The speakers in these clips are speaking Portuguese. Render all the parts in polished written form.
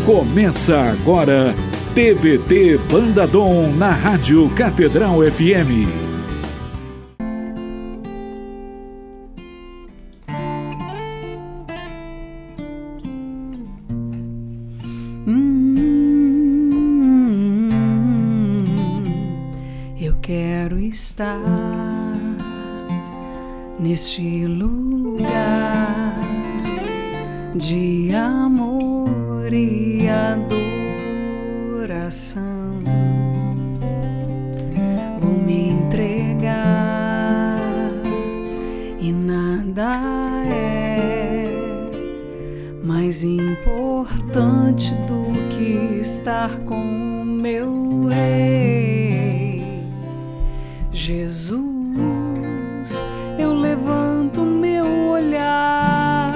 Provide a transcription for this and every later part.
Começa agora, TBT Banda Dom na Rádio Catedral FM. Eu quero estar neste lugar de amor e adoração. Vou me entregar e nada é mais importante do que estar com o meu Rei. Jesus, eu levanto meu olhar,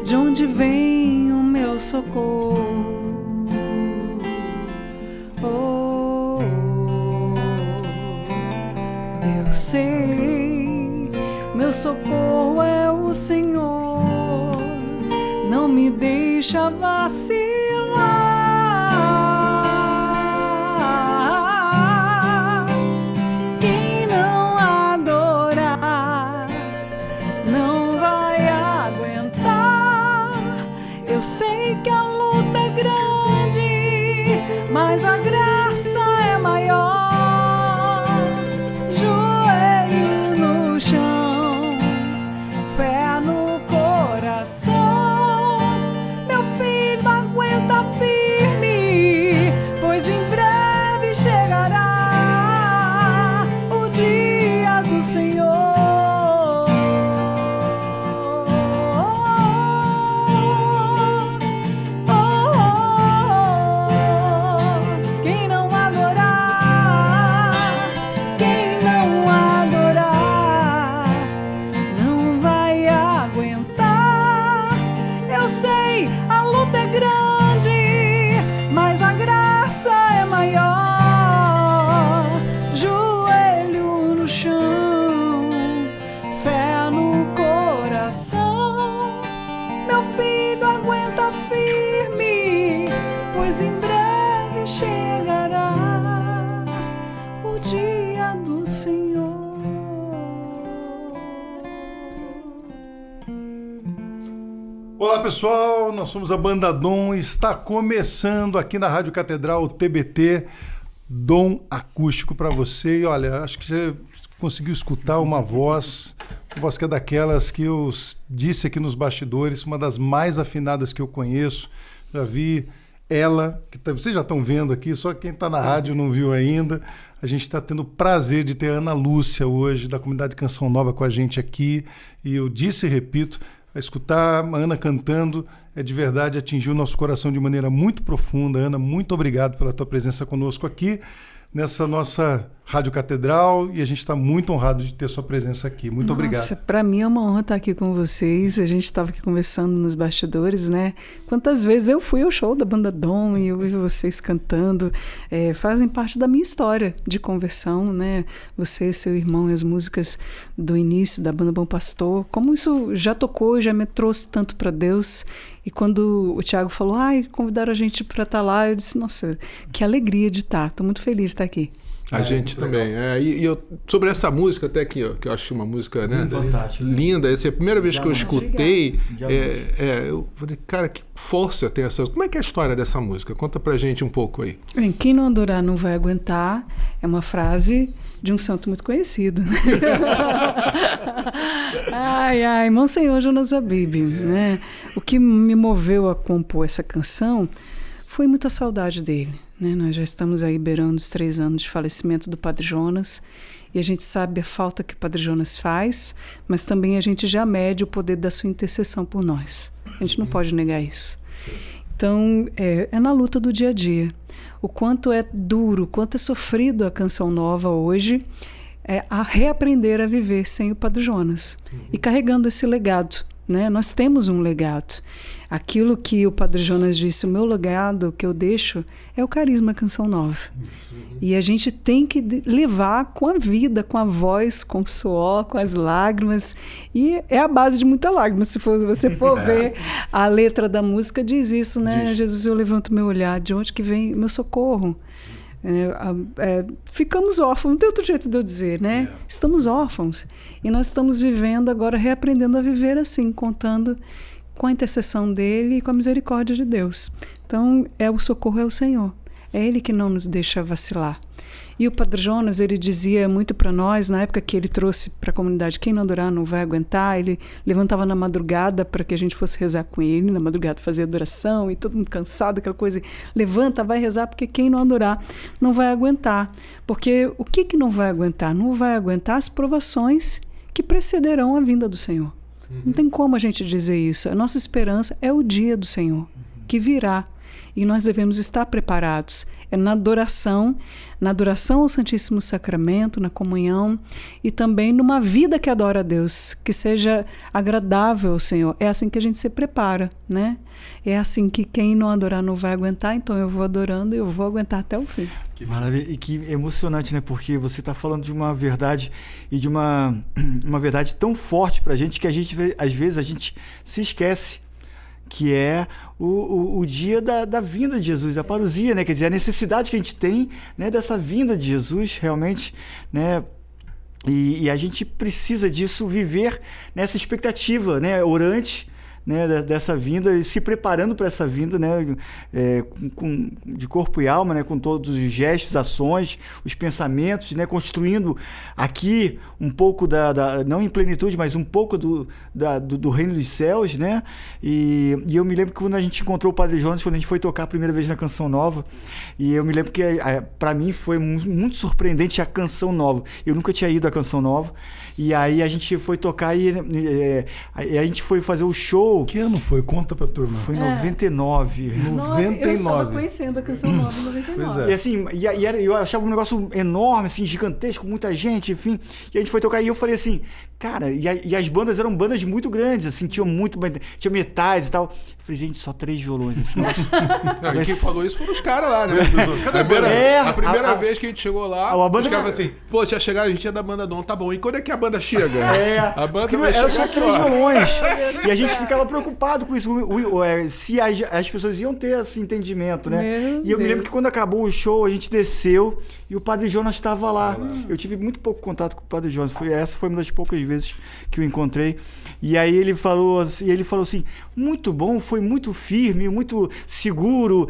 de onde vem o meu socorro? Oh, eu sei, meu socorro é o Senhor, não me deixa vacilar. Quem não adorar não vai aguentar. Eu sei que a luta é grande, mas a graça é maior. Joelho no chão, fé no coração. Meu filho, aguenta firme, pois em breve chegará o dia do Senhor. Meu filho, aguenta firme, pois em breve chegará o dia do Senhor. Olá pessoal, nós somos a Banda Dom e está começando aqui na Rádio Catedral TBT Dom Acústico para você. E olha, acho que você conseguiu escutar uma voz que é daquelas que eu disse aqui nos bastidores, uma das mais afinadas que eu conheço. Já vi ela, que vocês já estão vendo aqui, só quem está na rádio não viu ainda. A gente está tendo o prazer de ter a Ana Lúcia hoje, da comunidade Canção Nova, com a gente aqui. E eu disse e repito, a escutar a Ana cantando de verdade atingiu o nosso coração de maneira muito profunda. Ana, muito obrigado pela tua presença conosco aqui nessa nossa Rádio Catedral, e a gente está muito honrado de ter sua presença aqui. Muito obrigado. Nossa, para mim é uma honra estar aqui com vocês. A gente estava aqui conversando nos bastidores, né? Quantas vezes eu fui ao show da Banda Dom e eu vi vocês cantando, fazem parte da minha história de conversão, né? Você, seu irmão e as músicas do início da Banda Bom Pastor, como isso já tocou, já me trouxe tanto para Deus. E quando o Thiago falou, convidaram a gente para estar lá, eu disse, nossa, que alegria de estar. Estou muito feliz de estar aqui. A gente também. E eu, sobre essa música, até que eu acho uma música, né, fantástica, linda. Essa é a primeira vez que eu escutei. Eu falei, cara, que força tem essa. Como é que é a história dessa música? Conta pra gente um pouco aí. Bem, quem não adorar não vai aguentar. É uma frase de um santo muito conhecido. Monsenhor Jonas Abib, né? O que me moveu a compor essa canção foi muita saudade dele, né? Nós já estamos aí beirando os 3 anos de falecimento do Padre Jonas, e a gente sabe a falta que o Padre Jonas faz, mas também a gente já mede o poder da sua intercessão por nós. A gente não pode negar isso. Sim. Então, é na luta do dia a dia. O quanto é duro, o quanto é sofrido a Canção Nova hoje, a reaprender a viver sem o Padre Jonas. E carregando esse legado, né? Nós temos um legado. Aquilo que o Padre Jonas disse, o meu legado que eu deixo é o Carisma Canção Nova. E a gente tem que levar com a vida, com a voz, com o suor, com as lágrimas. E é a base de muita lágrima. Se você for ver a letra da música, diz isso, né? Diz. Jesus, eu levanto meu olhar, de onde que vem meu socorro? Ficamos órfãos, não tem outro jeito de eu dizer, né? Estamos órfãos. E nós estamos vivendo agora, reaprendendo a viver assim, contando com a intercessão dele e com a misericórdia de Deus. Então, o socorro é o Senhor. É Ele que não nos deixa vacilar. E o Padre Jonas, ele dizia muito para nós, na época que ele trouxe para a comunidade, quem não adorar não vai aguentar, ele levantava na madrugada para que a gente fosse rezar com ele, na madrugada fazia adoração, e todo mundo cansado, aquela coisa, levanta, vai rezar, porque quem não adorar não vai aguentar. Porque o que não vai aguentar? Não vai aguentar as provações que precederão a vinda do Senhor. Não tem como a gente dizer isso. A nossa esperança é o dia do Senhor, que virá. E nós devemos estar preparados. É na adoração ao Santíssimo Sacramento, na comunhão e também numa vida que adora a Deus, que seja agradável ao Senhor. É assim que a gente se prepara, né? É assim que quem não adorar não vai aguentar, então eu vou adorando e eu vou aguentar até o fim. Que maravilha, e que emocionante, né? Porque você está falando de uma verdade e de uma verdade tão forte para a gente que às vezes a gente se esquece, que é o dia da vinda de Jesus, a parousia, né? Quer dizer, a necessidade que a gente tem, né, dessa vinda de Jesus, realmente, né? E a gente precisa disso, viver nessa expectativa, né, orante, né, dessa vinda, e se preparando para essa vinda, né, de corpo e alma, né, com todos os gestos, ações, os pensamentos, né, construindo aqui um pouco não em plenitude, mas um pouco do reino dos céus, né? E eu me lembro que quando a gente encontrou o Padre Jonas, quando a gente foi tocar a primeira vez na Canção Nova, e eu me lembro que para mim foi muito surpreendente a Canção Nova. Eu nunca tinha ido à Canção Nova, e aí a gente foi tocar e a gente foi fazer o show. Que ano foi? Conta pra turma. Foi em 99. Nossa, eu estava conhecendo a Canção Nova em 99. Pois é. E assim, eu achava um negócio enorme, assim, gigantesco, muita gente, enfim. E a gente foi tocar e eu falei assim, cara, e as bandas eram bandas muito grandes, assim, tinha metais e tal. Eu falei, gente, só 3 violões. Assim, não, e quem falou isso foram os caras lá, né? Cadê a banda? A primeira vez que a gente chegou lá, os caras falaram assim, pô, tinha chegado, a gente é da banda Dom, tá bom. E quando é que a banda chega? A banda vai chegar só 3 violões. E a gente ficava preocupado com isso, se as pessoas iam ter esse entendimento, né? E eu me lembro que quando acabou o show, a gente desceu e o Padre Jonas estava lá. Eu tive muito pouco contato com o Padre Jonas. Essa foi uma das poucas vezes que eu encontrei. E aí ele falou assim, muito bom, foi muito firme, muito seguro,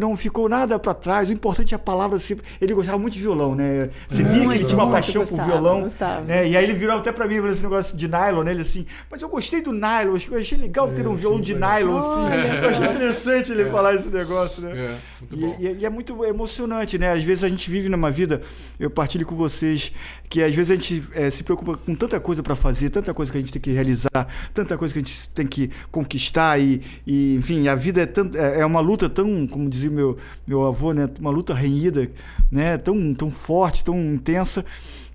não ficou nada para trás. O importante é a palavra. Ele gostava muito de violão, né? Você via que ele tinha uma paixão por violão. Né? E aí ele virou até para mim e falou esse negócio de nylon, né? Ele assim, mas eu gostei do nylon, eu achei legal ter um violão de nylon, assim. Eu achei interessante ele falar esse negócio, né? E é muito emocionante, né? Às vezes a gente vive numa vida, eu partilho com vocês, que às vezes a gente se preocupa com tanta coisa para fazer, tanta coisa que a gente tem que realizar, tanta coisa que a gente tem que conquistar e enfim, a vida é uma luta tão, como dizia meu avô, né? Uma luta renhida, né? Tão forte, tão intensa,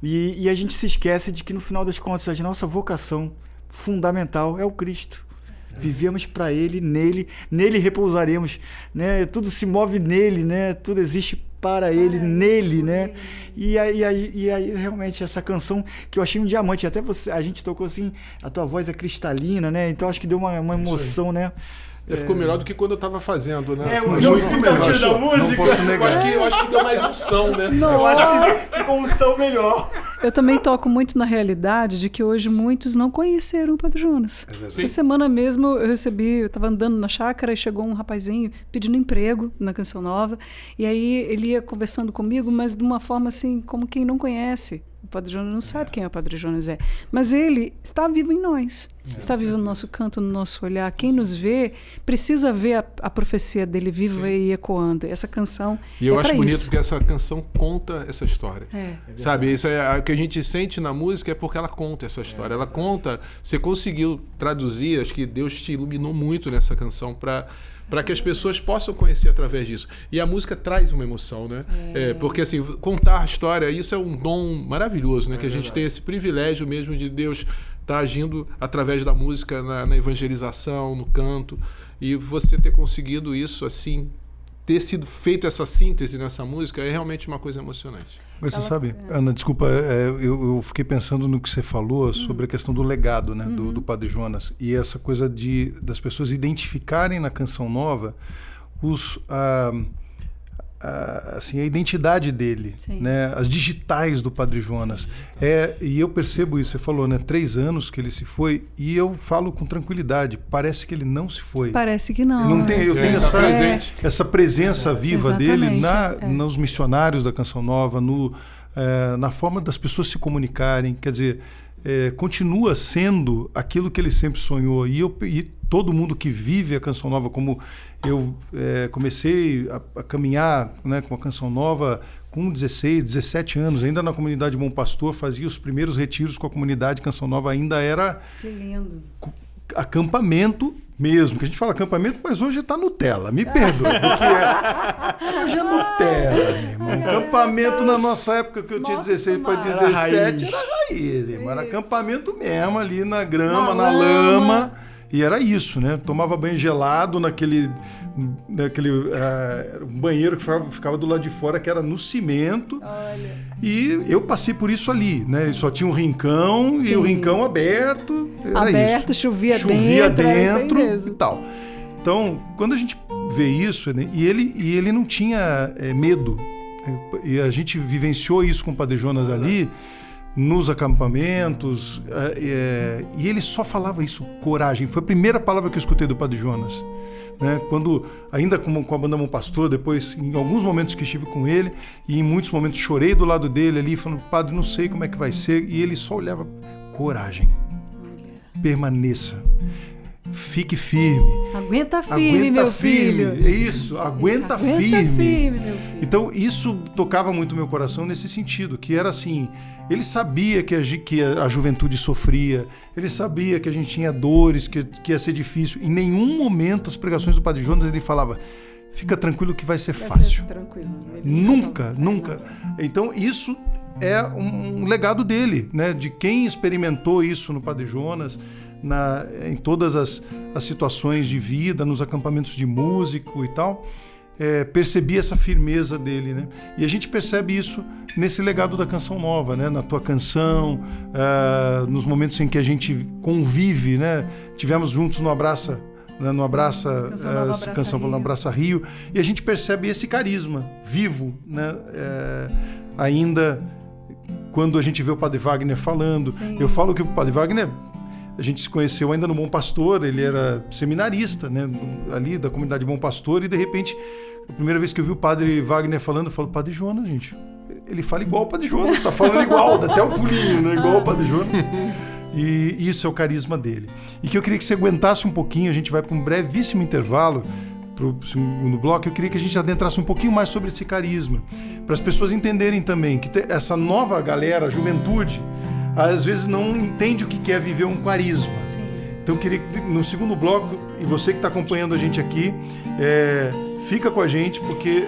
e a gente se esquece de que no final das contas a nossa vocação fundamental é o Cristo. Vivemos para Ele, nele repousaremos, né? Tudo se move nele, né? Tudo existe para Ele, nele, né? E aí realmente essa canção que eu achei um diamante, até a gente tocou assim, a tua voz é cristalina, né? Então acho que deu uma emoção, né? Ficou melhor do que quando eu tava fazendo, né? Muito melhor da música. Não posso negar. Eu acho que deu mais um som, né? Eu acho que ficou um som melhor. Eu também toco muito na realidade de que hoje muitos não conheceram o Padre Jonas. Essa semana mesmo eu estava andando na chácara e chegou um rapazinho pedindo emprego na Canção Nova. E aí ele ia conversando comigo, mas de uma forma assim, como quem não conhece. O Padre Jonas não sabe quem é o Padre Jonas é. Mas ele está vivo em nós. Está vivo no nosso canto, no nosso olhar. Quem nos vê precisa ver a profecia dele viva e ecoando. Essa canção E eu acho bonito porque essa canção conta essa história. Sabe, isso é o que a gente sente na música, é porque ela conta essa história. Ela conta, você conseguiu traduzir, acho que Deus te iluminou muito nessa canção para que as pessoas possam conhecer através disso. E a música traz uma emoção, né? Porque assim, contar a história, isso é um dom maravilhoso, né? Que a gente tem esse privilégio mesmo de Deus está agindo através da música na evangelização, no canto, e você ter conseguido isso assim, ter sido feito essa síntese nessa música é realmente uma coisa emocionante. Mas você sabe, Ana, desculpa, eu fiquei pensando no que você falou sobre a questão do legado, né, do Padre Jonas, e essa coisa das pessoas identificarem na Canção Nova assim, a identidade dele, né? As digitais do Padre Jonas. E eu percebo isso, você falou, né? 3 anos que ele se foi, e eu falo com tranquilidade, parece que ele não se foi. Parece que não. Eu tenho essa presença viva dele nos missionários da Canção Nova, na forma das pessoas se comunicarem, quer dizer, continua sendo aquilo que ele sempre sonhou. E todo mundo que vive a Canção Nova, como eu comecei a caminhar, né, com a Canção Nova com 16, 17 anos, ainda na comunidade Bom Pastor, fazia os primeiros retiros com a comunidade Canção Nova, ainda era que lindo. Acampamento mesmo, que a gente fala acampamento, mas hoje está Nutella, me perdoe, porque hoje é Nutella, meu irmão. Acampamento na nossa época, que eu tinha 16 para 17, era raiz, irmão. Era acampamento mesmo, ali na grama, na lama. E era isso, né? Tomava banho gelado naquele banheiro que ficava do lado de fora, que era no cimento. Olha. E eu passei por isso ali, né? Só tinha um rincão e o rincão aberto. Era isso. Chovia dentro e tal. Então, quando a gente vê isso, né? e ele não tinha medo. E a gente vivenciou isso com o Padre Jonas ali, nos acampamentos, e ele só falava isso, coragem. Foi a primeira palavra que eu escutei do Padre Jonas, né? Quando, ainda com a banda Bom Pastor, depois, em alguns momentos que estive com ele, e em muitos momentos chorei do lado dele ali, falando, Padre, não sei como é que vai ser, e ele só olhava, coragem, permaneça, fique firme. Aguenta firme, meu filho. É isso, aguenta firme, meu filho. Então, isso tocava muito meu coração nesse sentido, que era assim, ele sabia que a juventude sofria, ele sabia que a gente tinha dores, que ia ser difícil. Em nenhum momento, as pregações do Padre Jonas, ele falava, fica tranquilo que vai ser fácil. Tranquilo. Nunca. Então, isso é um legado dele, né? De quem experimentou isso no Padre Jonas, em todas as situações de vida, nos acampamentos de músico e tal, percebi essa firmeza dele, né? E a gente percebe isso nesse legado da Canção Nova, né? Na tua canção, nos momentos em que a gente convive, né? Tivemos juntos no Abraça, né? No Abraça Rio, e a gente percebe esse carisma vivo, né? Ainda quando a gente vê o Padre Wagner falando. Sim. Eu falo que o Padre Wagner, a gente se conheceu ainda no Bom Pastor, ele era seminarista, né, ali da comunidade Bom Pastor, e de repente, a primeira vez que eu vi o Padre Wagner falando, eu falo, Padre Jonas, gente, ele fala igual o Padre Jonas, tá falando igual, dá até um pulinho, né, igual o Padre Jonas. E isso é o carisma dele. E que eu queria que você aguentasse um pouquinho, a gente vai para um brevíssimo intervalo, para o segundo bloco, eu queria que a gente adentrasse um pouquinho mais sobre esse carisma, para as pessoas entenderem também que essa nova galera, a juventude, às vezes não entende o que é viver um carisma. Sim. Então eu queria que no segundo bloco, e você que está acompanhando a gente aqui, fica com a gente, porque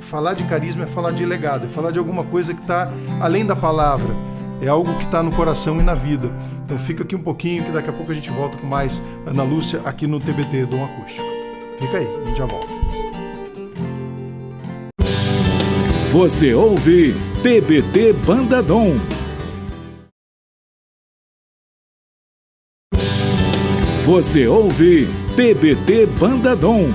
falar de carisma é falar de legado, é falar de alguma coisa que está além da palavra, é algo que está no coração e na vida. Então fica aqui um pouquinho, que daqui a pouco a gente volta com mais Ana Lúcia aqui no TBT Dom Acústico. Fica aí, a gente já volta. Você ouve TBT Banda Dom. Você ouve TBT Banda Dom.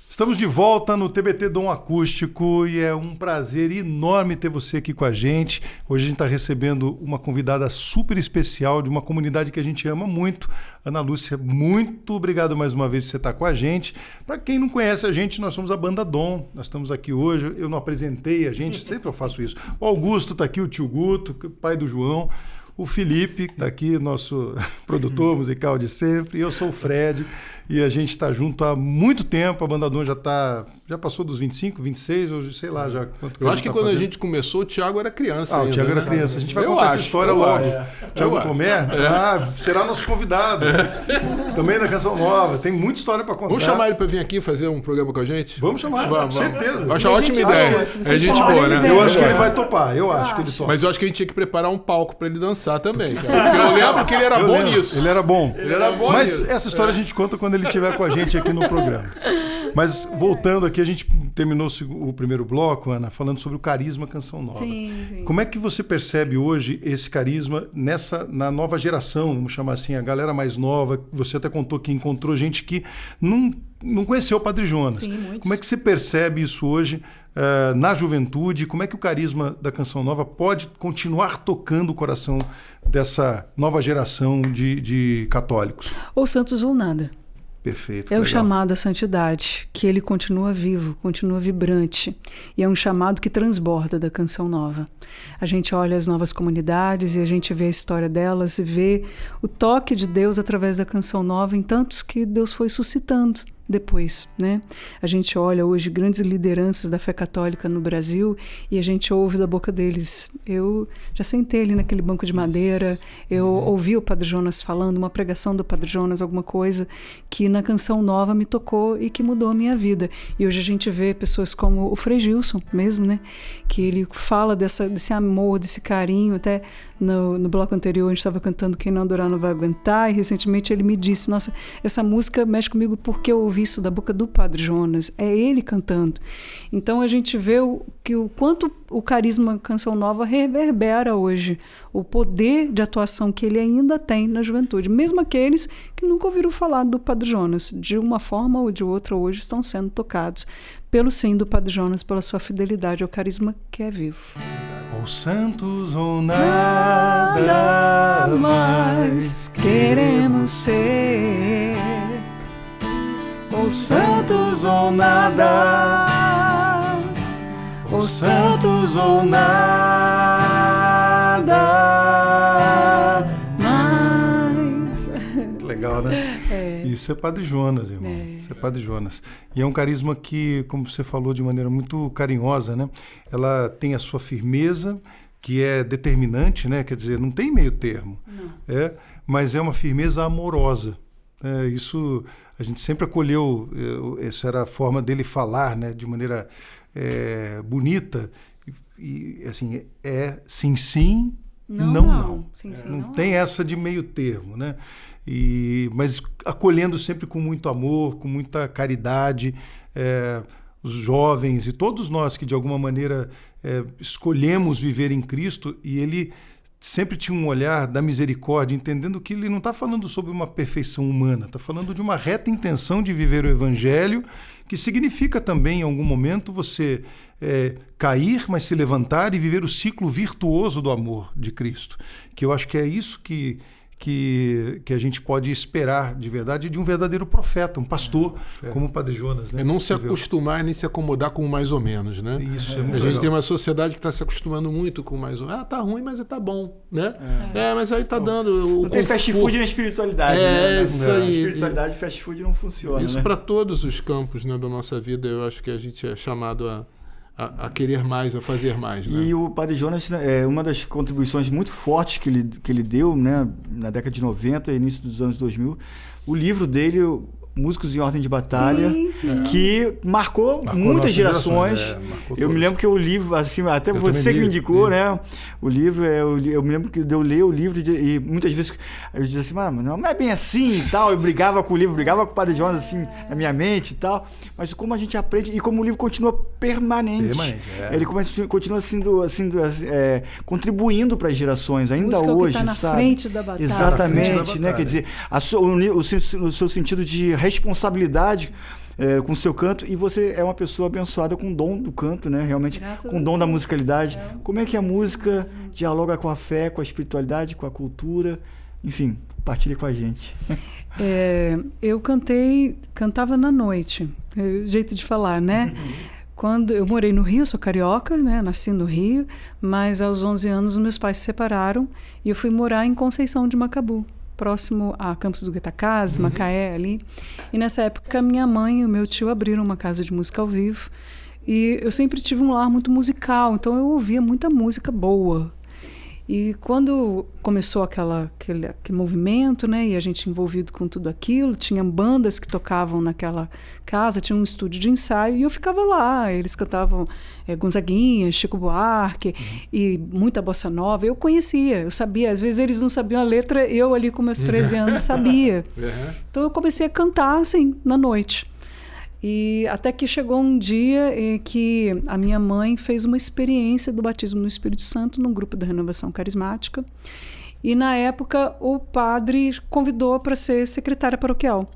Estamos de volta no TBT Dom Acústico e é um prazer enorme ter você aqui com a gente. Hoje a gente está recebendo uma convidada super especial de uma comunidade que a gente ama muito. Ana Lúcia, muito obrigado mais uma vez por você estar com a gente. Para quem não conhece a gente, nós somos a Banda Dom. Nós estamos aqui hoje, eu não apresentei a gente, sempre eu faço isso. O Augusto está aqui, o tio Guto, pai do João. O Felipe, que está aqui, nosso produtor musical de sempre. Eu sou o Fred e a gente está junto há muito tempo. A Banda Dom já Já passou dos 25, 26, ou sei lá já. Eu acho que quando a gente começou, o Thiago era criança. O Thiago era criança. A gente vai contar essa história logo. Thiago Tomé será nosso convidado. Também da Canção Nova. Tem muita história para contar. Vamos chamar ele para vir aqui fazer um programa com a gente? Vamos chamar, com certeza. Eu acho uma ótima ideia. É gente boa, né? Eu acho que ele vai topar. Eu acho que ele topa. Mas eu acho que a gente tinha que preparar um palco para ele dançar também. Cara. Eu lembro que ele era bom nisso. Ele era bom. Mas nisso. Essa história a gente conta quando ele estiver com a gente aqui no programa. Mas voltando aqui, a gente terminou o primeiro bloco, Ana, falando sobre o carisma Canção Nova. Sim. Como é que você percebe hoje esse carisma na nova geração, vamos chamar assim, a galera mais nova? Você até contou que encontrou gente que não conheceu o Padre Jonas. Sim, muitos. Como é que você percebe isso hoje na juventude? Como é que o carisma da Canção Nova pode continuar tocando o coração dessa nova geração de católicos? Ou santos ou nada. Perfeito. É o legal. chamado à santidade, que ele continua vivo, continua vibrante. E é um chamado que transborda da Canção Nova. A gente olha as novas comunidades e a gente vê a história delas e vê o toque de Deus através da Canção Nova em tantos que Deus foi suscitando depois, né? A gente olha hoje grandes lideranças da fé católica no Brasil e a gente ouve da boca deles. Eu já sentei ali naquele banco de madeira, eu ouvi o Padre Jonas falando, uma pregação do Padre Jonas, alguma coisa que na Canção Nova me tocou e que mudou a minha vida. E hoje a gente vê pessoas como o Frei Gilson mesmo, né? Que ele fala desse amor, desse carinho. Até no bloco anterior a gente estava cantando Quem Não Adorar Não Vai Aguentar, e recentemente ele me disse, nossa, essa música mexe comigo porque eu ouvi isso da boca do Padre Jonas, é ele cantando. Então a gente vê o quanto o carisma Canção Nova reverbera hoje, o poder de atuação que ele ainda tem na juventude, mesmo aqueles que nunca ouviram falar do Padre Jonas, de uma forma ou de outra hoje estão sendo tocados pelo sim do Padre Jonas, pela sua fidelidade ao carisma que é vivo. Ou santos ou nada mais queremos ser, ou santos ou nada, ou santos ou nada mais. Legal, né? Isso é Padre Jonas, irmão. Isso é Padre Jonas. E é um carisma que, como você falou de maneira muito carinhosa, né? Ela tem a sua firmeza, que é determinante, né? Quer dizer, não tem meio termo. Mas é uma firmeza amorosa. Isso a gente sempre acolheu, essa era a forma dele falar, né? De maneira bonita. E assim, sim, sim, não. Sim, sim, não tem essa de meio termo, né? Mas acolhendo sempre com muito amor, com muita caridade, os jovens e todos nós que de alguma maneira escolhemos viver em Cristo, e ele sempre tinha um olhar da misericórdia, entendendo que ele não está falando sobre uma perfeição humana, está falando de uma reta intenção de viver o Evangelho, que significa também, em algum momento, você cair, mas se levantar e viver o ciclo virtuoso do amor de Cristo. Que eu acho que é isso que a gente pode esperar de verdade de um verdadeiro profeta, um pastor, como o Padre Jonas. Né? É não se acostumar nem se acomodar com o mais ou menos, né? Isso, a gente tem uma sociedade que está se acostumando muito com o mais ou menos. Tá ruim, mas tá bom, né? Mas aí tá dando... Não tem fast food na espiritualidade, né? Isso aí. Na espiritualidade, fast food não funciona, isso, né? para todos os campos, né, da nossa vida, eu acho que a gente é chamado a querer mais, a fazer mais. Né? E o Padre Jonas, uma das contribuições muito fortes que ele deu, né, na década de 90 e início dos anos 2000, o livro dele, Músicos em Ordem de Batalha, que marcou muitas gerações. Eu me lembro que o livro, assim, até você que me indicou, né? O livro, eu me lembro que eu ler o livro e muitas vezes eu dizia assim, mas não é bem assim e tal. Eu brigava com o livro, brigava com o Padre Jonas, assim, na minha mente e tal. Mas como a gente aprende e como o livro continua permanente. Ele continua sendo contribuindo para as gerações, ainda hoje, que tá sabe? Na frente da batalha. Exatamente, né? Quer dizer, o seu sentido de responsabilidade com o seu canto, e você é uma pessoa abençoada com o dom do canto, né? Realmente, com o dom da musicalidade. Como é que a música dialoga com a fé, com a espiritualidade, com a cultura? Enfim, partilhe com a gente. Eu cantava na noite, jeito de falar, né? Quando eu morei no Rio, sou carioca, né? Nasci no Rio, mas aos 11 anos meus pais se separaram e eu fui morar em Conceição de Macabu, próximo a Campos do Goytacazes, Macaé, ali. E nessa época, minha mãe e o meu tio abriram uma casa de música ao vivo. E eu sempre tive um lar muito musical, então eu ouvia muita música boa. E quando começou aquele movimento, né, e a gente envolvido com tudo aquilo, tinha bandas que tocavam naquela casa, tinha um estúdio de ensaio, e eu ficava lá. Eles cantavam Gonzaguinha, Chico Buarque, e muita bossa nova. Eu conhecia, eu sabia. Às vezes eles não sabiam a letra, eu ali com meus 13 anos sabia. Então eu comecei a cantar, assim, na noite. E até que chegou um dia em que a minha mãe fez uma experiência do batismo no Espírito Santo num grupo da Renovação Carismática. E na época o padre convidou para ser secretária paroquial.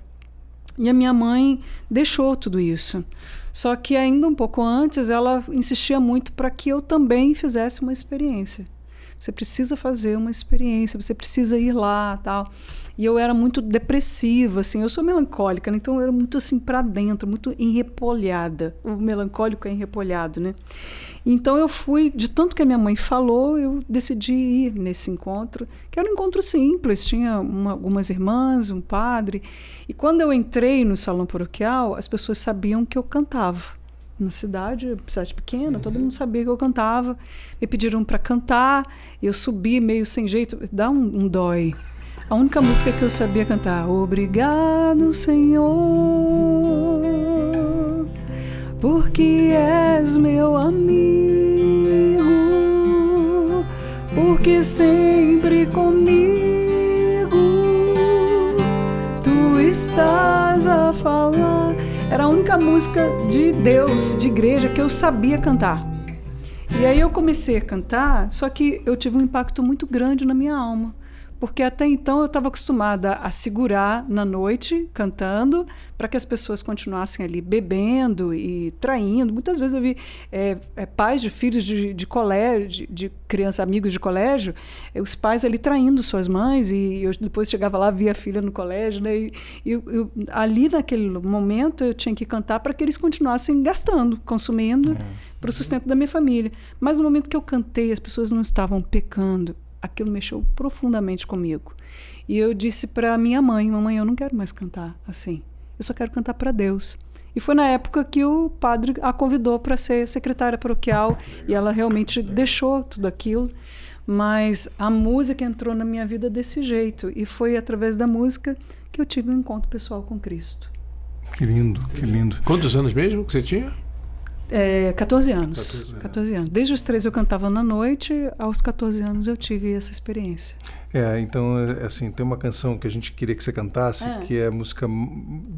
E a minha mãe deixou tudo isso. Só que ainda um pouco antes ela insistia muito para que eu também fizesse uma experiência. Você precisa fazer uma experiência, você precisa ir lá, tal. E eu era muito depressiva, assim, eu sou melancólica, né? Então eu era muito assim para dentro, muito enrepolhada. O melancólico é enrepolhado, né? Então eu fui, de tanto que a minha mãe falou, eu decidi ir nesse encontro, que era um encontro simples, tinha algumas irmãs, um padre. E quando eu entrei no salão paroquial, as pessoas sabiam que eu cantava. Na cidade pequena, todo mundo sabia que eu cantava. Me pediram para cantar, eu subi meio sem jeito, dá um dói. A única música que eu sabia cantar, obrigado, Senhor, porque és meu amigo, porque sempre comigo tu estás a falar. Era a única música de Deus, de igreja, que eu sabia cantar. E aí eu comecei a cantar, só que eu tive um impacto muito grande na minha alma. Porque até então eu estava acostumada a segurar na noite, cantando, para que as pessoas continuassem ali bebendo e traindo. Muitas vezes eu vi pais de filhos de colégio, de crianças, amigos de colégio, os pais ali traindo suas mães, e eu depois chegava lá, via a filha no colégio, né? E eu, ali naquele momento eu tinha que cantar para que eles continuassem gastando, consumindo, para o sustento da minha família. Mas no momento que eu cantei, as pessoas não estavam pecando. Aquilo mexeu profundamente comigo. E eu disse para minha mãe, mamãe, eu não quero mais cantar assim. Eu só quero cantar para Deus. E foi na época que o padre a convidou para ser secretária paroquial, e ela realmente deixou tudo aquilo. Mas a música entrou na minha vida desse jeito, e foi através da música que eu tive um encontro pessoal com Cristo. Que lindo, que lindo. Quantos anos mesmo que você tinha? 14 anos. 14 anos. Desde os 13 eu cantava na noite, aos 14 anos eu tive essa experiência. Então, assim, tem uma canção que a gente queria que você cantasse, que é a música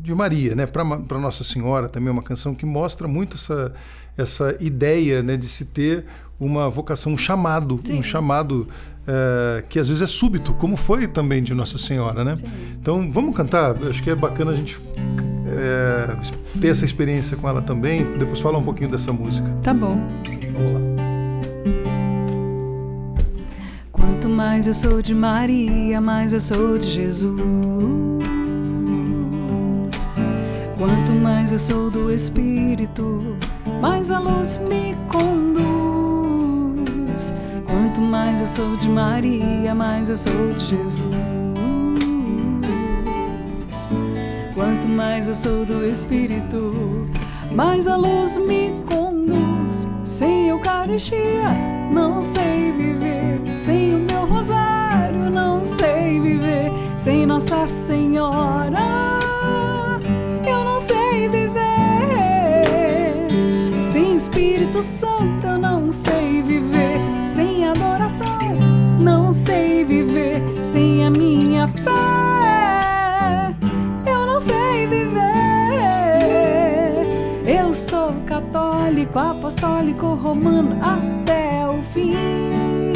de Maria, né? Para Nossa Senhora também, é uma canção que mostra muito essa ideia, né, de se ter uma vocação, um chamado, que às vezes é súbito, como foi também de Nossa Senhora, né? Sim. Então, vamos cantar? Acho que é bacana a gente ter essa experiência com ela também, depois falar um pouquinho dessa música. Tá bom. Vamos lá. Quanto mais eu sou de Maria, mais eu sou de Jesus. Quanto mais eu sou do Espírito, mais a luz me conduz. Quanto mais eu sou de Maria, mais eu sou de Jesus. Quanto mais eu sou do Espírito, mais a luz me conduz. Sem Eucaristia, não sei viver. Sem o meu rosário, não sei viver. Sem Nossa Senhora, eu não sei viver. Sem o Espírito Santo, eu não sei viver. Sem adoração, não sei viver. Sem a minha fé, não sei viver. Eu sou católico, apostólico, romano até o fim.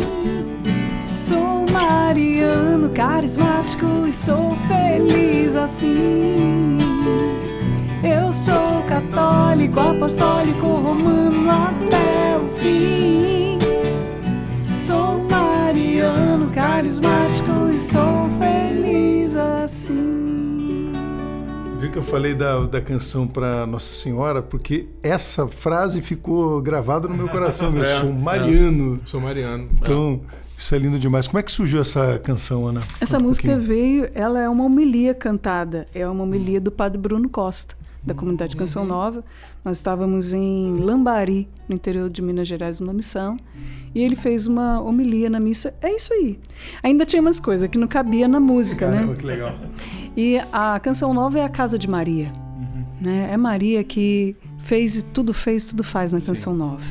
Sou mariano, carismático e sou feliz assim. Eu sou católico, apostólico, romano até o fim. Sou mariano, carismático e sou feliz assim. Viu que eu falei da canção para Nossa Senhora, porque essa frase ficou gravada no meu coração. Eu sou mariano. Sou mariano. Então, Isso é lindo demais. Como é que surgiu essa canção, Ana? Essa música veio, ela é uma homilia cantada, é uma homilia do Padre Bruno Costa, da comunidade Canção Nova. Nós estávamos em Lambari, no interior de Minas Gerais, numa missão, e ele fez uma homilia na missa. É isso aí. Ainda tinha umas coisas que não cabia na música, Caramba, né? que legal. E a Canção Nova é a casa de Maria. Né? É Maria que fez, tudo faz na Canção Nova.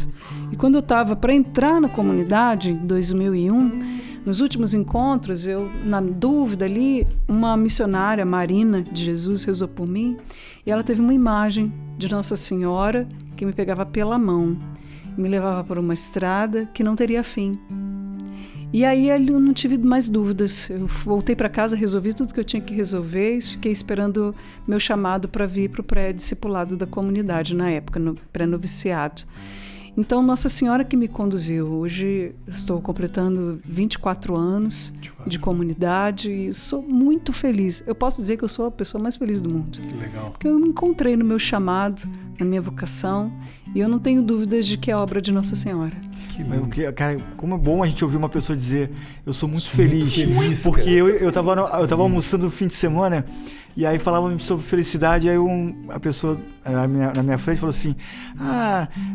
E quando eu estava para entrar na comunidade, em 2001, nos últimos encontros, eu, na dúvida ali, uma missionária, Marina de Jesus, rezou por mim, e ela teve uma imagem de Nossa Senhora que me pegava pela mão, me levava por uma estrada que não teria fim. E aí eu não tive mais dúvidas. Eu voltei para casa, resolvi tudo que eu tinha que resolver e fiquei esperando meu chamado para vir para o pré-discipulado da comunidade na época, no pré-noviciado. Então, Nossa Senhora que me conduziu. Hoje estou completando 24 anos de comunidade e sou muito feliz. Eu posso dizer que eu sou a pessoa mais feliz do mundo. Que legal. Porque eu me encontrei no meu chamado, na minha vocação, e eu não tenho dúvidas de que é obra de Nossa Senhora. Cara, como é bom a gente ouvir uma pessoa dizer eu sou muito feliz, porque eu tava almoçando no fim de semana e aí falávamos sobre felicidade, aí a pessoa na minha frente falou assim,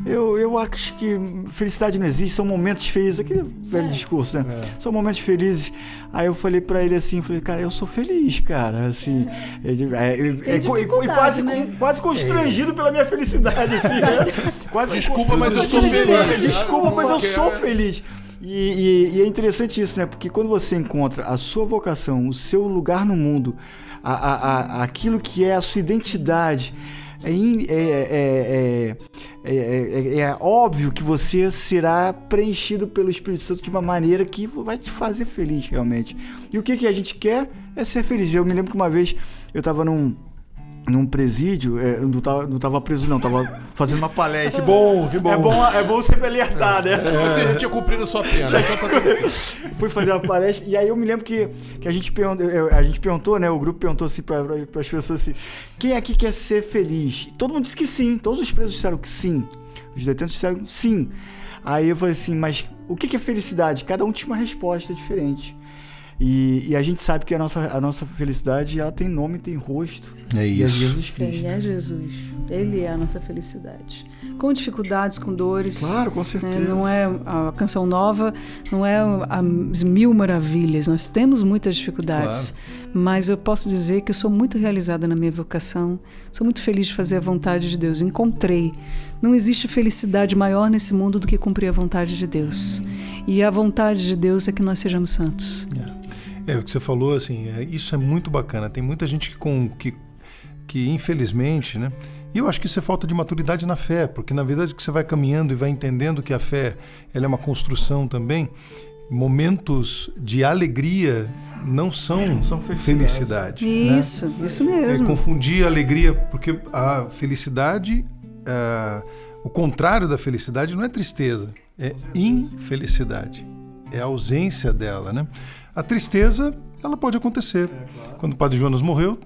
eu acho que felicidade não existe, são momentos felizes, aquele velho discurso, né? São momentos felizes. Aí eu falei pra ele assim, cara, eu sou feliz, cara, assim, quase constrangido pela minha felicidade, assim, né? Desculpa, mas eu sou feliz. Desculpa, mas eu sou feliz. E é interessante isso, né? Porque quando você encontra a sua vocação, o seu lugar no mundo, aquilo que é a sua identidade, é óbvio que você será preenchido pelo Espírito Santo de uma maneira que vai te fazer feliz, realmente. E o que a gente quer é ser feliz. Eu me lembro que uma vez eu estava num presídio, não tava preso não, tava fazendo uma palestra. Que bom. É bom sempre alertar, né? Você já tinha cumprido a sua pena. Fui fazer uma palestra, e aí eu me lembro que a gente perguntou, né? O grupo perguntou assim para as pessoas assim, quem aqui quer ser feliz? Todo mundo disse que sim, todos os presos disseram que sim, os detentos disseram sim. Aí eu falei assim, mas o que é felicidade? Cada um tinha uma resposta diferente. E a gente sabe que a nossa felicidade, ela tem nome, tem rosto. É isso. E é Jesus Cristo. Ele é Jesus. Ele é a nossa felicidade. Com dificuldades, com dores. Claro, com certeza. Né? Não é a Canção Nova, não é as mil maravilhas. Nós temos muitas dificuldades. Claro. Mas eu posso dizer que eu sou muito realizada na minha vocação. Sou muito feliz de fazer a vontade de Deus. Encontrei. Não existe felicidade maior nesse mundo do que cumprir a vontade de Deus. E a vontade de Deus é que nós sejamos santos. É o que você falou, assim, isso é muito bacana. Tem muita gente que infelizmente, né? E eu acho que isso é falta de maturidade na fé, porque na verdade que você vai caminhando e vai entendendo que a fé, ela é uma construção também. Momentos de alegria não são felicidade. Isso, né? Isso mesmo. Confundir alegria, porque a felicidade, o contrário da felicidade não é tristeza, é infelicidade, é a ausência dela, né? A tristeza, ela pode acontecer. Claro. Quando o Padre Jonas morreu,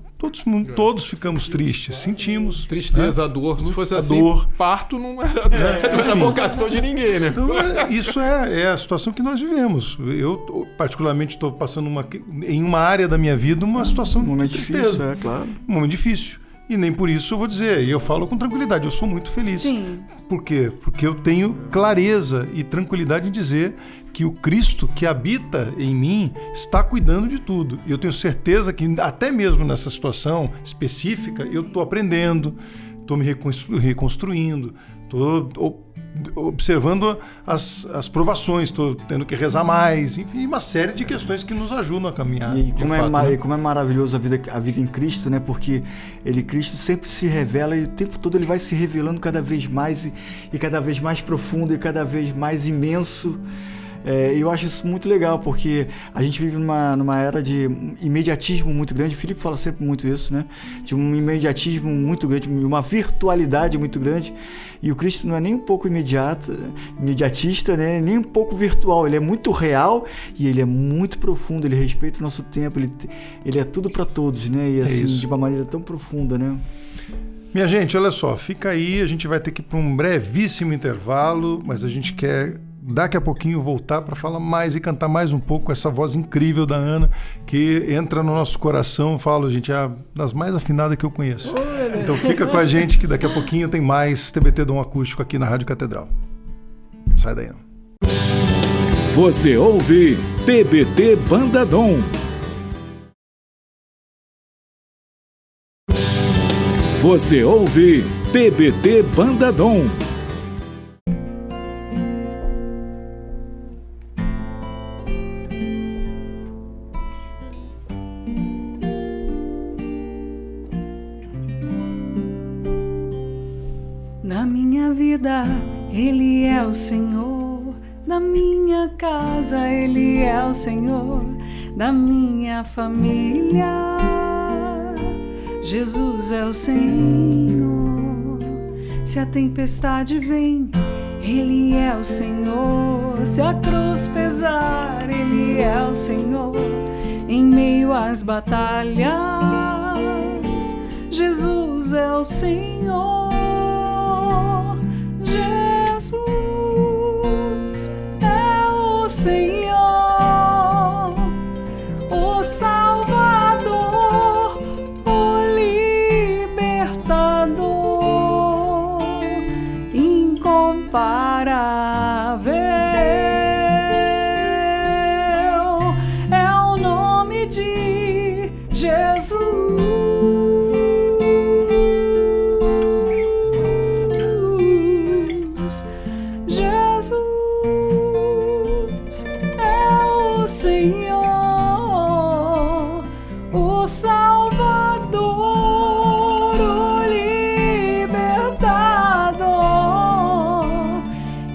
todos ficamos tristes, sentimos. Tristeza, né? A dor. Se fosse assim, parto não era vocação de ninguém, né? Então, isso é a situação que nós vivemos. Eu, particularmente, estou passando em uma área da minha vida uma situação de tristeza. Difícil, claro. Um momento difícil. E nem por isso eu vou dizer, e eu falo com tranquilidade, eu sou muito feliz. Sim. Por quê? Porque eu tenho clareza e tranquilidade em dizer que o Cristo que habita em mim está cuidando de tudo. E eu tenho certeza que até mesmo nessa situação específica eu estou aprendendo, estou me reconstruindo, estou observando as provações, estou tendo que rezar mais, enfim, uma série de questões que nos ajudam a caminhar. E como é maravilhoso a vida em Cristo, né? Porque Cristo sempre se revela e o tempo todo ele vai se revelando cada vez mais e cada vez mais profundo e cada vez mais imenso. Eu acho isso muito legal, porque a gente vive numa era de imediatismo muito grande. O Filipe fala sempre muito isso, né? De um imediatismo muito grande, uma virtualidade muito grande. E o Cristo não é nem um pouco imediatista, né? Nem um pouco virtual. Ele é muito real e ele é muito profundo. Ele respeita o nosso tempo. Ele é tudo para todos, né? E assim, de uma maneira tão profunda, né? Minha gente, olha só, fica aí. A gente vai ter que ir para um brevíssimo intervalo, mas a gente quer daqui a pouquinho voltar para falar mais e cantar mais um pouco com essa voz incrível da Ana, que entra no nosso coração. Eu falo, gente, é das mais afinadas que eu conheço. Então fica com a gente que daqui a pouquinho tem mais TBT Dom Acústico aqui na Rádio Catedral. Sai daí, não. Você ouve TBT Banda Dom. Você ouve TBT Banda Dom. Na minha vida, Ele é o Senhor. Na minha casa, Ele é o Senhor. Da minha família, Jesus é o Senhor. Se a tempestade vem, Ele é o Senhor. Se a cruz pesar, Ele é o Senhor. Em meio às batalhas, Jesus é o Senhor. Jesus é o Senhor, o Salvador, o Libertador, incomparável. É o nome de Jesus. Senhor, o Salvador, o Libertador,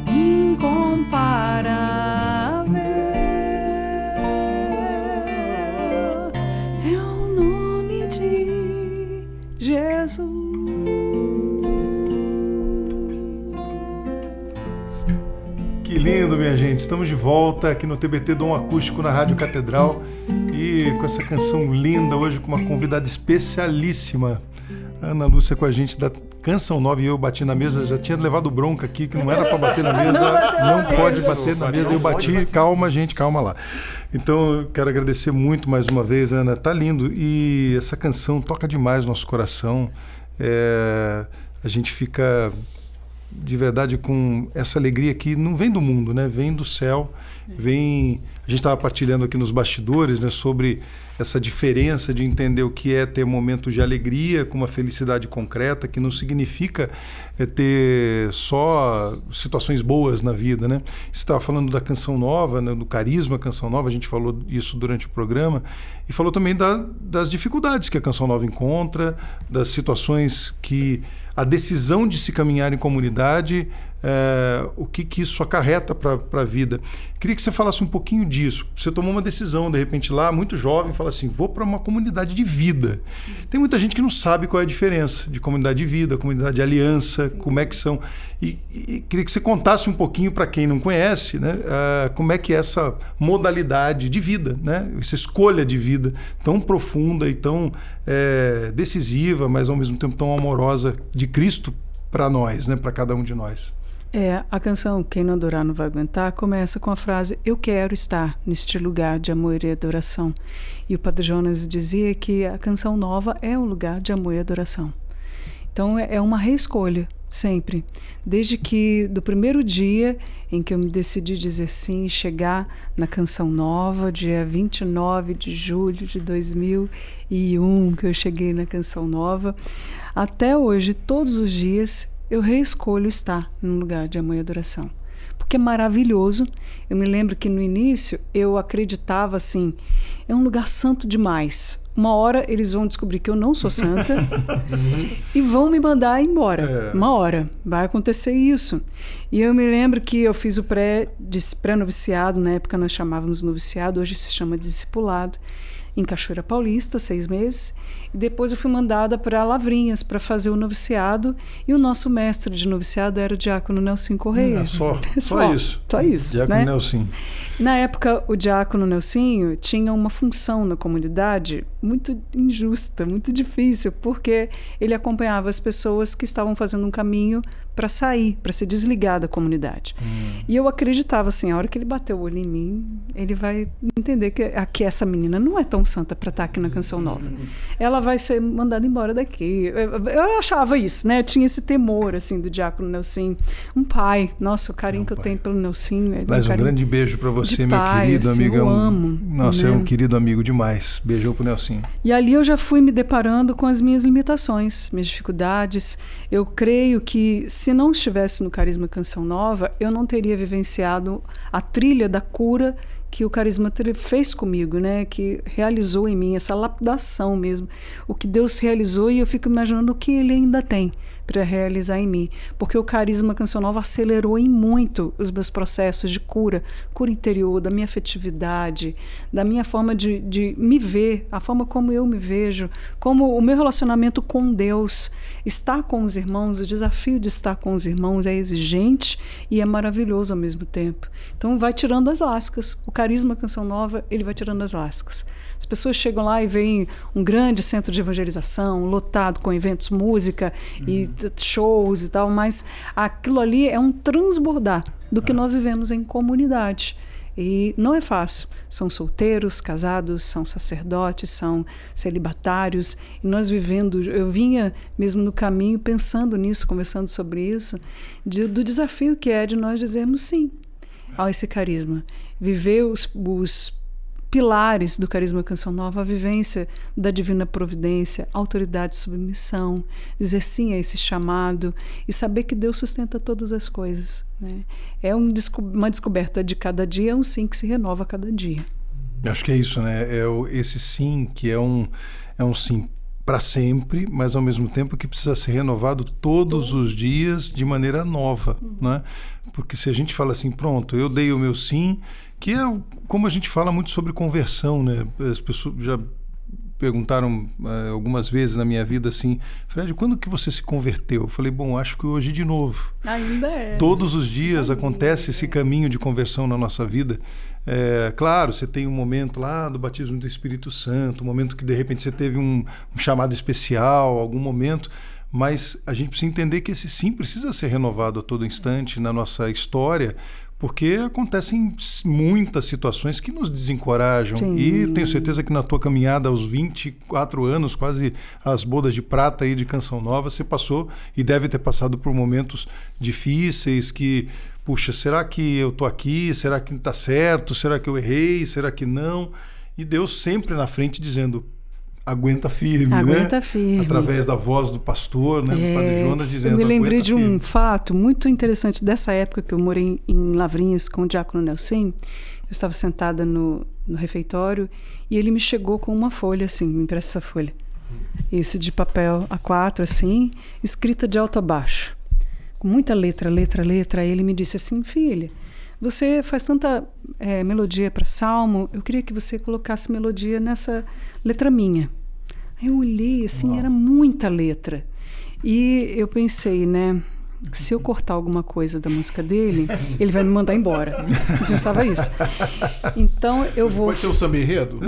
incomparável. É o nome de Jesus. Que lindo, minha gente. Estamos de volta aqui no TBT Dom Acústico na Rádio Catedral e com essa canção linda hoje com uma convidada especialíssima, Ana Lúcia, com a gente da Canção Nova. E eu bati na mesa, já tinha levado bronca aqui, que não era para bater na mesa, não pode bater na mesa. Eu bati, calma, gente, calma lá. Então eu quero agradecer muito mais uma vez, Ana. Tá lindo e essa canção toca demais o nosso coração. A gente fica de verdade com essa alegria que não vem do mundo, né? Vem do céu, vem... A gente estava partilhando aqui nos bastidores, né, sobre essa diferença de entender o que é ter momentos de alegria com uma felicidade concreta, que não significa ter só situações boas na vida, né? Você estava falando da Canção Nova, né, do carisma Canção Nova, a gente falou isso durante o programa, e falou também das dificuldades que a Canção Nova encontra, das situações que a decisão de se caminhar em comunidade, o que isso acarreta para a vida. Queria que você falasse um pouquinho disso. Você tomou uma decisão, de repente, lá, muito jovem, fala assim, vou para uma comunidade de vida. Tem muita gente que não sabe qual é a diferença de comunidade de vida, comunidade de aliança, sim, como é que são. E queria que você contasse um pouquinho para quem não conhece, né, como é que é essa modalidade de vida, né, essa escolha de vida tão profunda e tão decisiva, mas ao mesmo tempo tão amorosa de Cristo para nós, né, para cada um de nós. A canção Quem Não Adorar Não Vai Aguentar começa com a frase eu quero estar neste lugar de amor e adoração. E o Padre Jonas dizia que a Canção Nova é um lugar de amor e adoração. Então é uma reescolha, sempre. Desde que do primeiro dia em que eu me decidi dizer sim, chegar na Canção Nova, dia 29 de julho de 2001, que eu cheguei na Canção Nova, até hoje, todos os dias, eu reescolho estar num lugar de amor e adoração. Porque é maravilhoso. Eu me lembro que no início eu acreditava assim, é um lugar santo demais. Uma hora eles vão descobrir que eu não sou santa e vão me mandar embora. Uma hora vai acontecer isso. E eu me lembro que eu fiz o pré-noviciado, na época nós chamávamos noviciado, hoje se chama discipulado, em Cachoeira Paulista, 6 meses. E depois eu fui mandada para Lavrinhas para fazer o noviciado. E o nosso mestre de noviciado era o diácono Nelson Correia. Só isso. Só isso. Diácono, né? Nelson. Na época, o diácono Nelsinho tinha uma função na comunidade muito injusta, muito difícil, porque ele acompanhava as pessoas que estavam fazendo um caminho para sair, para se desligar da comunidade. E eu acreditava assim, a hora que ele bateu o olho em mim, ele vai entender que essa menina não é tão santa para estar aqui na Canção Nova. Ela vai ser mandada embora daqui. Eu achava isso, né? Eu tinha esse temor, assim, do diácono Nelsinho. Um pai. Nossa, o carinho que eu tenho pelo Nelsinho. Mas um grande beijo para você, meu querido amigo. Eu amo. Nossa, é um querido amigo demais. Beijou pro Nelsinho. E ali eu já fui me deparando com as minhas limitações, minhas dificuldades. Eu creio que se não estivesse no Carisma Canção Nova, eu não teria vivenciado a trilha da cura que o Carisma fez comigo, né? Que realizou em mim, essa lapidação mesmo. O que Deus realizou, e eu fico imaginando o que Ele ainda tem para realizar em mim. Porque o Carisma Canção Nova acelerou em muito os meus processos de cura interior, da minha afetividade, da minha forma de me ver, a forma como eu me vejo, como o meu relacionamento com Deus. Estar com os irmãos, o desafio de estar com os irmãos é exigente e é maravilhoso ao mesmo tempo. Então vai tirando as lascas. O Carisma Canção Nova, ele vai tirando as lascas. As pessoas chegam lá e veem um grande centro de evangelização, lotado com eventos, música e shows e tal, mas aquilo ali é um transbordar do que nós vivemos em comunidade. E não é fácil. São solteiros, casados, são sacerdotes, são celibatários. E nós vivendo, eu vinha mesmo no caminho pensando nisso, conversando sobre isso, do desafio que é de nós dizermos sim a esse carisma. Viver os pilares do Carisma Canção Nova, a vivência da divina providência, autoridade e submissão, dizer sim a esse chamado e saber que Deus sustenta todas as coisas, né? É uma descoberta de cada dia, é um sim que se renova a cada dia. Acho que é isso, né? Esse sim que é um sim para sempre, mas ao mesmo tempo que precisa ser renovado todos os dias de maneira nova, né? Porque se a gente fala assim, pronto, eu dei o meu sim, que é como a gente fala muito sobre conversão, né? As pessoas já perguntaram algumas vezes na minha vida assim, Fred, quando que você se converteu? Eu falei, bom, acho que hoje de novo. Ainda é. Todos os dias acontece esse caminho de conversão na nossa vida. Claro, você tem um momento lá do batismo do Espírito Santo, um momento que de repente você teve um chamado especial, algum momento, mas a gente precisa entender que esse sim precisa ser renovado a todo instante na nossa história, porque acontecem muitas situações que nos desencorajam. Sim. E tenho certeza que na tua caminhada aos 24 anos, quase as bodas de prata aí de Canção Nova, você passou e deve ter passado por momentos difíceis que, puxa, será que eu tô aqui? Será que tá certo? Será que eu errei? Será que não? E Deus sempre na frente dizendo, aguenta firme, aguenta né? Firme. Através da voz do pastor, né? Do Padre Jonas dizendo, eu me lembrei de firme. Um fato muito interessante dessa época que eu morei em Lavrinhas com o diácono Nelsinho. Eu estava sentada no refeitório e ele me chegou com uma folha assim, me empresta essa folha. Isso de papel A4 assim, escrita de alto a baixo. Com muita letra. Aí ele me disse assim, filha, você faz tanta melodia para salmo, eu queria que você colocasse melodia nessa letra minha. Aí eu olhei, assim, era muita letra. E eu pensei, né, se eu cortar alguma coisa da música dele, ele vai me mandar embora. Eu pensava isso. Então eu vou... Pode ser um samba enredo?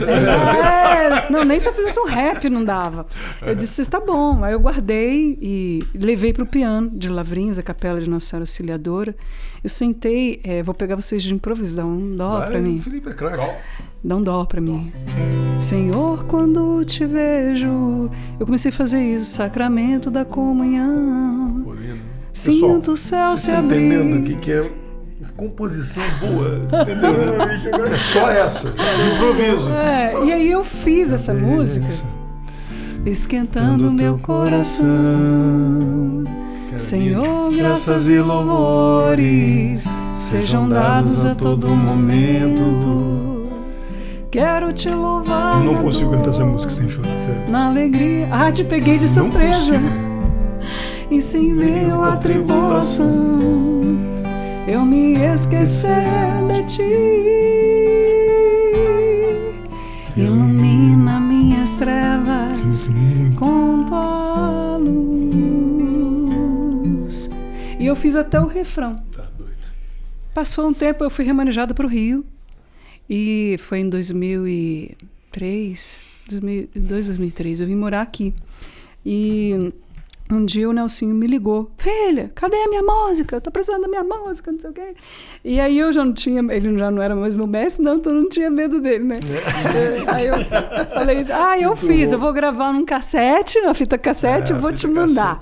Não, nem se eu fizesse um rap não dava. Eu disse, está bom. Aí eu guardei e levei para o piano de Lavrinhas, a capela de Nossa Senhora Auxiliadora. Eu sentei, vou pegar vocês de improviso, dá um dó para mim. Felipe, é craque. Dá um dó para mim. Senhor, quando te vejo, eu comecei a fazer isso, sacramento da comunhão. Pô, lindo. Sinto o céu se abrir. Entendendo o que é composição boa, entendeu? É só essa, de improviso. E aí eu fiz essa música, esquentando meu coração. Senhor, graças e louvores sejam dados a todo momento. Quero te louvar. Eu não consigo cantar essa música sem chorar, sério. Na alegria. Te peguei de surpresa. E sem meio à tribulação, eu me esquecer de ti. Ilumina minhas trevas com tua luz. E eu fiz até o refrão. Tá doido. Passou um tempo, eu fui remanejada para o Rio. E foi em 2003, 2003, eu vim morar aqui. E um dia o Nelsinho me ligou: filha, cadê a minha música? Eu tô precisando da minha música, não sei o quê. E aí eu já não tinha, ele já não era mais meu mestre, não, então eu não tinha medo dele, né? Aí eu falei: eu fiz, eu vou gravar num cassete, na fita cassete, eu vou te mandar.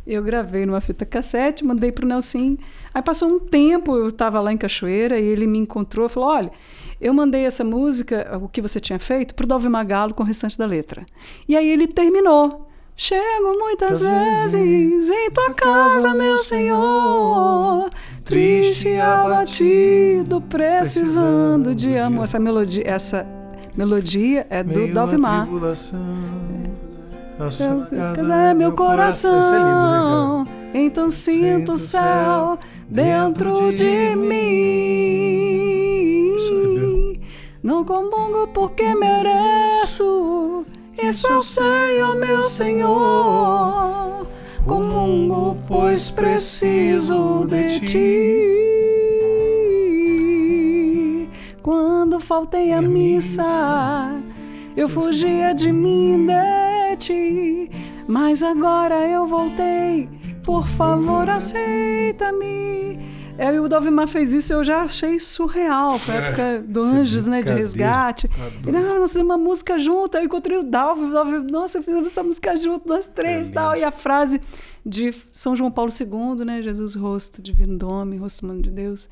Eu gravei numa fita cassete, mandei pro Nelsinho. Aí passou um tempo, eu estava lá em Cachoeira, e ele me encontrou e falou: olha, eu mandei essa música, o que você tinha feito, pro Dovimar Galo com o restante da letra. E aí ele terminou: chego muitas vezes em tua casa, meu Senhor, triste e abatido, precisando de amor. Essa melodia é do Dovimar. Casa é meu coração, isso é lindo, né, então sinto o céu dentro de mim. Não comungo porque mereço, isso eu sei, ó meu Senhor. Comungo, pois preciso de ti. Quando faltei à missa, eu fugia de mim, de ti. Mas agora eu voltei, por favor, aceita-me. Aí o Dovimar fez isso, eu já achei surreal. Foi a época do Anjos, né, de resgate. E nós fizemos uma música junto. Aí eu encontrei o Dalvi, nossa, fizemos essa música junto, nós três, tal. E a frase de São João Paulo II, né, Jesus, rosto divino do homem, rosto humano de Deus.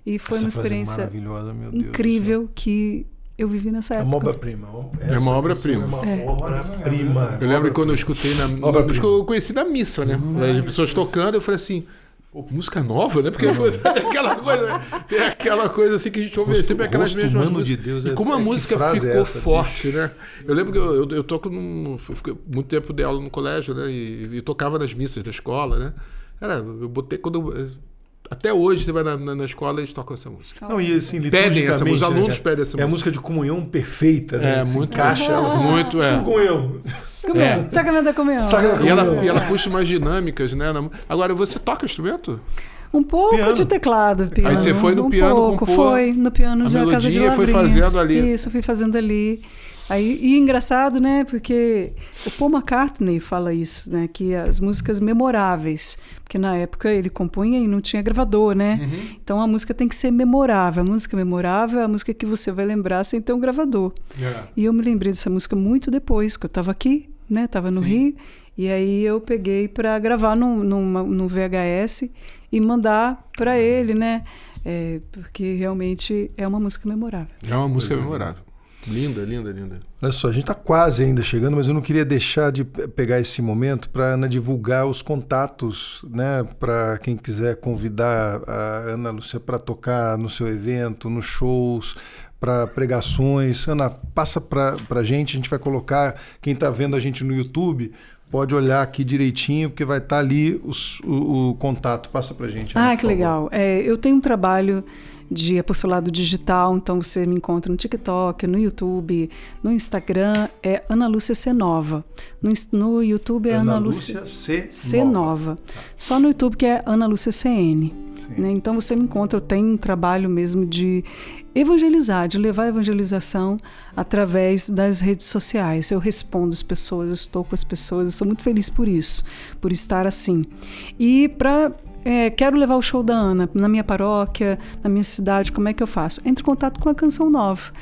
E foi uma experiência maravilhosa, meu Deus incrível que eu vivi nessa época. É uma obra-prima. É uma obra-prima. Obra-prima. Eu lembro quando eu escutei eu conheci na missa, né? As pessoas tocando, eu falei assim: pô, música nova, né? Porque tem aquela coisa assim que a gente ouve sempre aquelas mesmas músicas. De Deus, e como a música ficou forte, né? Eu lembro que eu toco fiquei muito tempo de aula no colégio, né? E tocava nas missas da escola, né? Eu botei até hoje você vai na escola e eles tocam essa música. Não, e assim, pedem essa música, os alunos né, pedem essa música. É a música de comunhão perfeita, né? Muito encaixa ela. Muito, comunhão. Sacramento da comunhão. E ela puxa umas dinâmicas, né? Agora, você toca instrumento? Um pouco piano. De teclado, piano. Aí você foi no piano pouco, foi no piano da Casa de Lavrinhas. Foi fazendo ali. Isso, fui fazendo ali. Aí, e engraçado, né? Porque o Paul McCartney fala isso, né? Que as músicas memoráveis, porque na época ele compunha e não tinha gravador, né? Uhum. Então a música tem que ser memorável. A música memorável é a música que você vai lembrar sem ter um gravador. Yeah. E eu me lembrei dessa música muito depois, que eu estava aqui, né? Estava no Rio. E aí eu peguei para gravar no VHS e mandar para ele, né? Porque realmente é uma música memorável. É uma música memorável. Linda, linda, linda. Olha só, a gente está quase ainda chegando, mas eu não queria deixar de pegar esse momento para Ana divulgar os contatos, né? Para quem quiser convidar a Ana Lúcia para tocar no seu evento, nos shows, para pregações. Ana, passa para a gente vai colocar, quem está vendo a gente no YouTube, pode olhar aqui direitinho, porque vai estar ali o contato. Passa para a gente. Ana, que legal. Eu tenho um trabalho de apostolado digital, então você me encontra no TikTok, no YouTube, no Instagram, é Ana Lúcia C. Nova. No YouTube é Ana Lúcia C. Nova. Só no YouTube que é Ana Lúcia CN. Né? Então você me encontra, eu tenho um trabalho mesmo de evangelizar, de levar a evangelização através das redes sociais. Eu respondo as pessoas, eu estou com as pessoas, eu sou muito feliz por isso, por estar assim. E quero levar o show da Ana na minha paróquia, na minha cidade, como é que eu faço? Entre em contato com a Canção Nova.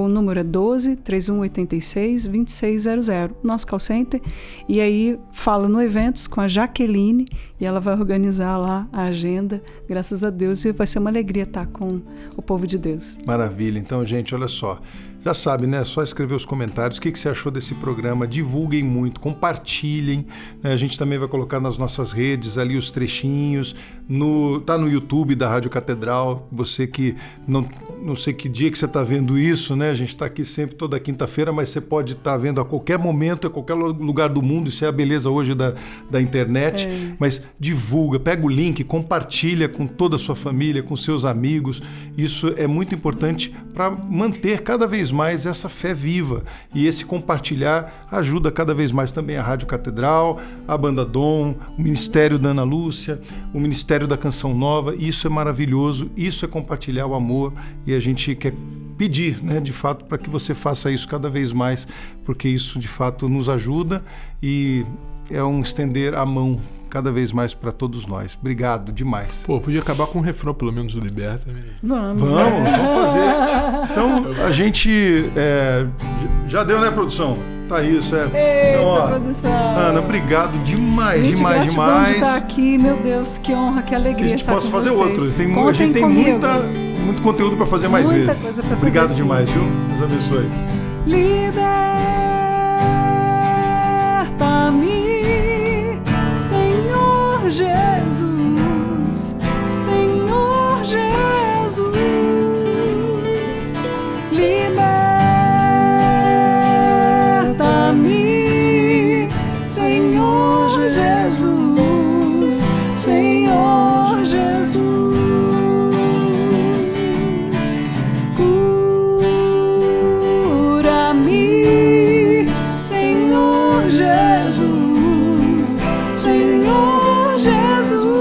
O número é 12-3186-2600, nosso call center. E aí fala no eventos com a Jaqueline e ela vai organizar lá a agenda, graças a Deus, e vai ser uma alegria estar com o povo de Deus. Maravilha. Então, gente, olha só. Já sabe, né? É só escrever os comentários. O que você achou desse programa? Divulguem muito, compartilhem. A gente também vai colocar nas nossas redes ali os trechinhos. Tá no YouTube da Rádio Catedral. Você que não sei que dia que você está vendo isso, né? A gente está aqui sempre toda quinta-feira, mas você pode estar vendo a qualquer momento, a qualquer lugar do mundo. Isso é a beleza hoje da internet. Mas divulga, pega o link, compartilha com toda a sua família, com seus amigos. Isso é muito importante para manter cada vez mais essa fé viva, e esse compartilhar ajuda cada vez mais também a Rádio Catedral, a Banda Dom, o Ministério da Ana Lúcia, o Ministério da Canção Nova. Isso é maravilhoso, isso é compartilhar o amor, e a gente quer pedir, né, de fato, para que você faça isso cada vez mais, porque isso de fato nos ajuda e é um estender a mão cada vez mais para todos nós. Obrigado demais. Pô, podia acabar com um refrão, pelo menos, do Liberta. Vamos fazer. Então, a gente já deu, né, produção? Tá isso, Eita, então, ó, produção. Ana, obrigado demais, Gente, demais. de estar aqui, meu Deus, que honra, que alegria. Que a gente estar possa com fazer vocês. outro. Contem A gente tem comigo. muito conteúdo para fazer mais Muita vezes. coisa pra Obrigado fazer, demais, viu? Deus abençoe. Liberta-me, Senhor Jesus, Senhor Jesus. Liberta-me, Senhor Jesus, Senhor Jesus. Cura-me, Senhor Jesus, Senhor Jesus.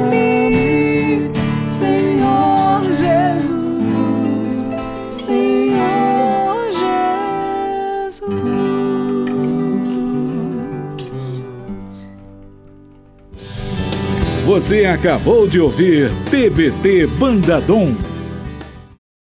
Salva-me, Senhor Jesus, Senhor Jesus. Você acabou de ouvir TBT Bandadom.